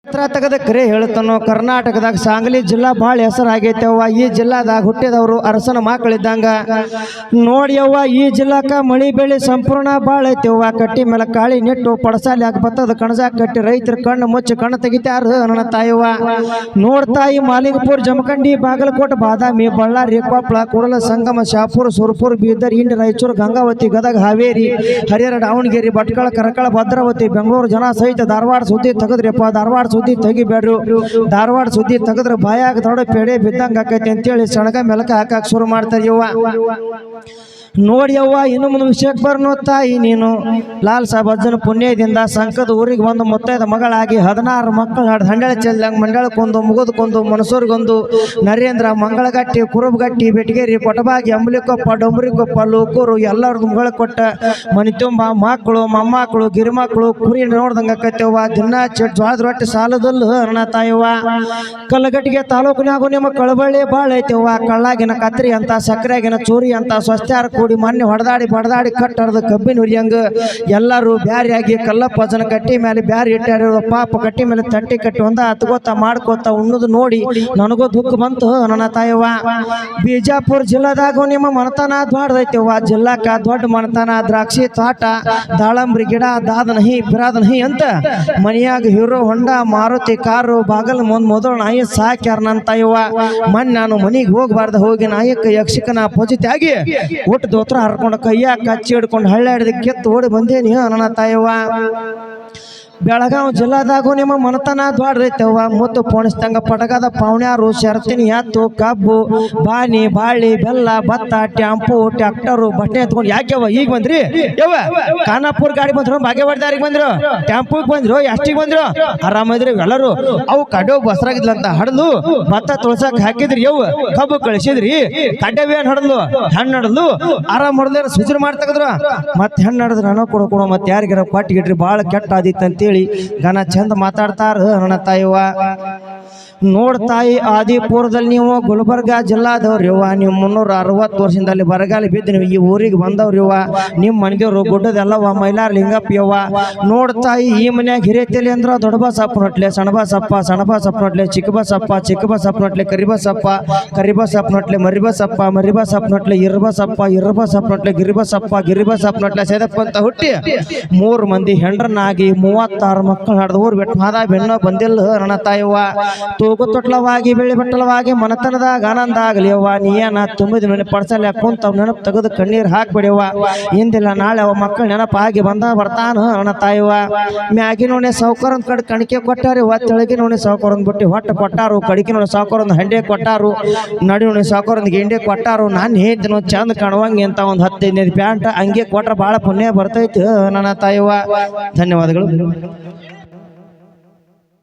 ಪತ್ರ ತೆಗೆದ ಕರೆ ಹೇಳ್ತಾನೋ ಕರ್ನಾಟಕದಾಗ ಸಾಂಗ್ಲಿ ಜಿಲ್ಲಾ ಭಾಳ ಹೆಸರಾಗೈತೆ ಅವ್ವ. ಈ ಜಿಲ್ಲಾದಾಗ ಹುಟ್ಟಿದವರು ಅರಸನ ಮಕ್ಕಳಿದ್ದಂಗ ನೋಡಿಯವ್ವ. ಈ ಜಿಲ್ಲಾಕ ಮಳಿ ಬೆಳೆ ಸಂಪೂರ್ಣ ಭಾಳ ಐತೆವ್ವ. ಕಟ್ಟಿ ಮೇಲೆ ಕಾಳಿ ನೆಟ್ಟು ಪಡಸಾಲಿ ಹಾಕಿ ಬತ್ತದ ಕಣಜಾಕ ಕಟ್ಟಿ ರೈತರ ಕಣ್ಣು ಮುಚ್ಚಿ ಕಣ್ಣು ತೆಗಿತಾರ ನನ್ನ ತಾಯವ್ವ. ನೋಡ್ತಾಯಿ ಮಾಲಿಂಗಪುರ ಜಮಖಂಡಿ ಬಾಗಲಕೋಟೆ ಬಾದಾಮಿ ಬಳ್ಳಾರಿ ಕೊಪ್ಪಳ ಕೂಡಲ ಸಂಗಮ ಶಾಪುರ ಸುರಪುರ ಬೀದರ್ ಇಂಡಿ ರಾಯಚೂರು ಗಂಗಾವತಿ ಗದಗ ಹಾವೇರಿ ಹರಿಹರ ದಾವಣಗೆರೆ ಭಟ್ಕಳ ಕರಕಳ ಭದ್ರಾವತಿ ಬೆಂಗಳೂರು ಜನ ಸಹಿತ ಧಾರವಾಡ ಸುದ್ದಿ ತೆಗದ್ರಿಪ್ಪ. ಧಾರವಾಡ ಸುದ್ದಿ ತೆಗಿಬೇಡ್ರು. ಧಾರವಾಡ ಸುದ್ದಿ ತೆಗದ್ರ ಬಾಯಾಗ ದೊಡ್ಡ ಪೇಡೆ ಬಿದ್ದಂಗ ಆಕೈತಿ ಅಂತೇಳಿ ಸಣಗ ಮೆಲಕ ಹಾಕಕ್ ಶುರು ಮಾಡ್ತಾರೆ ಯವ್ವ. ನೋಡಿಯವ್ವ ಇನ್ನು ಮುಂದೆ ವಿಷಯಕ್ಕೆ ಬರ್ನೋ ತಾಯಿ ನೀನು. ಲಾಲ್ ಸಾಬ್ ಅಜ್ಜನ ಪುಣ್ಯದಿಂದ ಸಂಕದ ಊರಿಗೆ ಒಂದು ಮುತ್ತೈದ ಮಗಳಾಗಿ 16 ಮಕ್ಕಳು ಹಾಡು ಹಂಡೆಳ ಚೆಲ್ಲಂಗ ಮಂಡಳಕ್ಕೊಂದು ಮುಗುದಕ್ಕೊಂದು ಮನಸೂರಿಗೊಂದು ನರೇಂದ್ರ ಮಂಗಳಗಟ್ಟಿ ಕುರುಬಗಟ್ಟಿ ಬೆಟಗೇರಿ ಕೊಟಬಾಗಿ ಅಂಬಲಿಕೊಪ್ಪ ಡೊಂಬರಿಕೊಪ್ಪ ಲೋಕೂರು ಎಲ್ಲರದ್ದು ಮಗಳ ಕೊಟ್ಟ ಮನೆ ತುಂಬ ಮಕ್ಕಳು ಮೊಮ್ಮಕ್ಕಳು ಗಿರಿಮಕ್ಕಳು ಕುರಿ ನೋಡ್ದಂಗ ಆಕೈತೆವ್ವ. ದಿನ ಜೋಳದ ರೊಟ್ಟಿ ಸಾಲದಲ್ಲೂ ಅಣ್ಣ ತಾಯವ್ವ. ಕಲ್ಲಗಟ್ಟಿಗೆ ತಾಲೂಕಿನಾಗೂ ನಿಮ್ಮ ಕಳಬಳ್ಳಿ ಭಾಳ ಐತೆವ್ವ. ಕಳ್ಳಾಗಿನ ಕತ್ರಿ ಅಂತ ಸಕ್ಕರೆಗಿನ ಚೂರಿ ಅಂತ ಸ್ವಸ್ತ್ಯಾರ ಕೂಡಿ ಮೊನ್ನೆ ಹೊಡೆದಾಡಿ ಬಡದಾಡಿ ಕಟ್ಟರದ ಕಬ್ಬಿನ ಉರಿಯಂಗ ಎಲ್ಲರೂ ಬ್ಯಾರಿಯಾಗಿ ಕಲ್ಲಪ್ಪ ಜನ ಕಟ್ಟಿ ಮೇಲೆ ಬ್ಯಾರಿ ಇಟ್ಟಾರ. ಪಾಪ ಕಟ್ಟಿ ಮೇಲೆ ತಟ್ಟಿ ಕಟ್ಟಿ ಒಂದ ಹತ್ಕೋತ ಮಾಡ್ಕೋತ ಉಣ್ಣದು ನೋಡಿ ನನಗೂ ದುಃಖ ಬಂತು ನನ್ನ ತಾಯವ್ವ. ಬಿಜಾಪುರ ಜಿಲ್ಲಾದಾಗ ನಿಮ್ಮ ಮನತನ ದ್ವಾಡದೈತೆವ್ವ. ಜಿಲ್ಲಾಕ ದೊಡ್ಡ ಮನತನ ದ್ರಾಕ್ಷಿ ತೋಟ ದಾಳಂಬ್ರಿ ಗಿಡ ದಾದನಹಿ ಬಿರಾದನಹಿ ಅಂತ ಮನೆಯಾಗ ಹೀರೋ ಹೊಂಡ ಮಾರುತಿ ಕಾರು ಬಾಗಲ್ ಮೊದಲು ನಾಯಿ ಸಾಕ್ಯಾರ ನನ್ನ ತಾಯವ್ವ. ಮೊನ್ನೆ ನಾನು ಮನೆಗೆ ಹೋಗಬಾರ್ದು ಹೋಗಿ ನಾಯಕ ಯಕ್ಷಕನ ಪೂಜಿತಾಗಿ ಊಟ ದೋತ್ರ ಹರ್ಕೊಂಡು ಕೈಯಾಗ ಕಚ್ಚಿ ಹಿಡ್ಕೊಂಡು ಹಳ್ಳಿ ಹಿಡಿದು ಕೆತ್ತು ಓಡಿ ಬಂದೇನಿ ನನ್ನ ತಾಯವ್ವ. ಬೆಳಗಾವಿ ಜಿಲ್ಲಾದಾಗೂ ನಿಮ್ಮ ಮನತನ ದ್ವಾಡದೈತೆವ್ವ. ಮುತ್ತು ಪೋಣಿಸ್ದಂಗ ಪಟಗದ ಪೌಣ್ಯಾರು ಶರ್ತಿನಿ ಎತ್ತು ಕಬ್ಬು ಬಾನಿ ಬಾಳಿ ಬೆಲ್ಲ ಭತ್ತ ಟ್ಯಾಂಪು ಟ್ರ್ಯಾಕ್ಟರು ಬಟ್ಟೆ ಎತ್ಕೊಂಡು ಯಾಕೆವ್ವ ಈಗ ಬಂದ್ರಿ ಯವ್ವ? ಖಾನಾಪುರ ಗಾಡಿ ಬಂದ್ರು, ಬಾಗೇವಾಡಿದಾರಿಗೆ ಬಂದ್ರು, ಟ್ಯಾಂಪುಗೆ ಬಂದ್ರು, ಎಷ್ಟಿಗೆ ಬಂದ್ರು, ಆರಾಮದ್ರಿ ಎಲ್ಲರೂ. ಅವು ಕಡ್ಡು ಬಸರಾಗಿದ್ಲಂತ ಹಡ್ದು ಭತ್ತ ತುಳ್ಸಕ್ ಹಾಕಿದ್ರಿ ಯವ್ವ. ಕಬ್ಬು ಕಳಿಸಿದ್ರಿ, ಕಡ್ಡವೇನ್ ಹಡದ್ಲು ಹೆಣ್ಣು ಹಡದ್ಲು ಆರಾಮ್ ಹೊಡೆದ ಸುಜರು ಮಾಡಿ ತೆಗದ್ರು. ಮತ್ತೆ ಹೆಣ್ಣು ಹಡದ್ರ ಹಣ ಕೊಡೋ ಮತ್ತೆ ಯಾರಿಗಾರ ಕೊಟ್ಟಿಗಿಟ್ರಿ ಭಾಳ ಕೆಟ್ಟ ಆದಿತ್ತು ಅಂತೇಳಿ ಗನ ಚಂದ ಮಾತಾಡ್ತಾರ ನನ್ನ ತಾಯವ್ವ. ನೋಡ್ತಾಯಿ ಆದಿಪುರದಲ್ಲಿ ನೀವು ಗುಲ್ಬರ್ಗಾ ಜಿಲ್ಲಾದವ್ರಿವ್ವ. ನೀವು 360 ವರ್ಷದಲ್ಲಿ ಬರಗಾಲ ಬಿದ್ದು ನೀವು ಈ ಊರಿಗೆ ಬಂದವ್ರಿವ್ವ. ನಿಮ್ಮ ಮನೆದೇವ್ರು ಗುಡ್ಡದೆಲ್ಲವ ಮೈಲಾರ ಲಿಂಗಪ್ಪ ಯವ್ವ. ನೋಡ್ತಾಯಿ ಈ ಮನ್ಯಾಗ ಹಿರಿಯತಿಲಿ ಅಂದ್ರ ದೊಡ್ಡ ಬಸಪ್ಪ ನಟ್ಲೆ ಸಣ್ಣ ಬಸಪ್ಪ ನಟ್ಲೆ ಚಿಕ್ಕ ಬಸಪ್ಪ ನಟ್ಲೆ ಕರಿಬಸಪ್ಪ ನಟ್ಲೆ ಮರಿಬಸಪ್ಪ ನಟ್ಲೆ ಇರ್ಬಸಪ್ಪ ನಟ್ಲೆ ಗಿರಿಬಸಪ್ಪ ನಟ್ಲೆ ಸೇದಪ್ಪ ಅಂತ ಹುಟ್ಟಿ 3 ಮಂದಿ ಹೆಂಡ್ರನಾಗಿ 36 ಮಕ್ಕಳು ಹಡ್ದು ಊರು ಬಿಟ್ಟು ಮಾದ ಬೆನ್ನೋ ಬಂದಿಲ್ಲ ನನ್ನ ತಾಯವ್ವ. ತೂಗು ತೊಟ್ಲವಾಗಿ ಬೆಳಿ ಬಟ್ಟಲವಾಗಿ ಮನತನದಾಗ ಆನಂದ ಆಗಲಿ ಅವ್ವ. ನೀಯನ ತುಂಬಿದ ಮೇಲೆ ಪಡ್ಸಲ್ಲ ಕುಂತ ನೆನಪು ತೆಗೆದು ಕಣ್ಣೀರು ಹಾಕ್ಬಿಡಿವ್ವ. ಇಂದಿಲ್ಲ ನಾಳೆ ಅವ ಮಕ್ಕಳು ನೆನಪಾಗಿ ಬರ್ತಾನ ನನ್ನ ತಾಯವ್ವ. ಮ್ಯಾಗಿ ನೋಣೆ ಸಾವುಕಾರನ ಕಡೆ ಕಣಿಕೆ ಕೊಟ್ಟಾರಿ. ತೆಳಗಿ ನೋಣೆ ಸಾವುಕಾರನ್ ಬಿಟ್ಟು ಹೊಟ್ಟೆ ಕೊಟ್ಟಾರು. ಕಡಿಕೆ ನೋಣೆ ಸಾವುಕಾರೊಂದು ಹಂಡೆ ಕೊಟ್ಟಾರು. ನಡಿ ನೋಣೆ ಸಾವುಕಾರೊಂದು ಗೆಂಡೆ ಕೊಟ್ಟಾರು. ನಾನು ಹೇಳ್ತೀನಿ ಚಂದ ಕಾಣುವಂಗೆ ಅಂತ ಒಂದು 10-15 ಪ್ಯಾಂಟ್ ಹಂಗೆ ಕೊಟ್ರೆ ಭಾಳ ಪುಣ್ಯ ಬರ್ತೈತಿ ನನ್ನ ತಾಯವ್ವ. ಧನ್ಯವಾದಗಳು.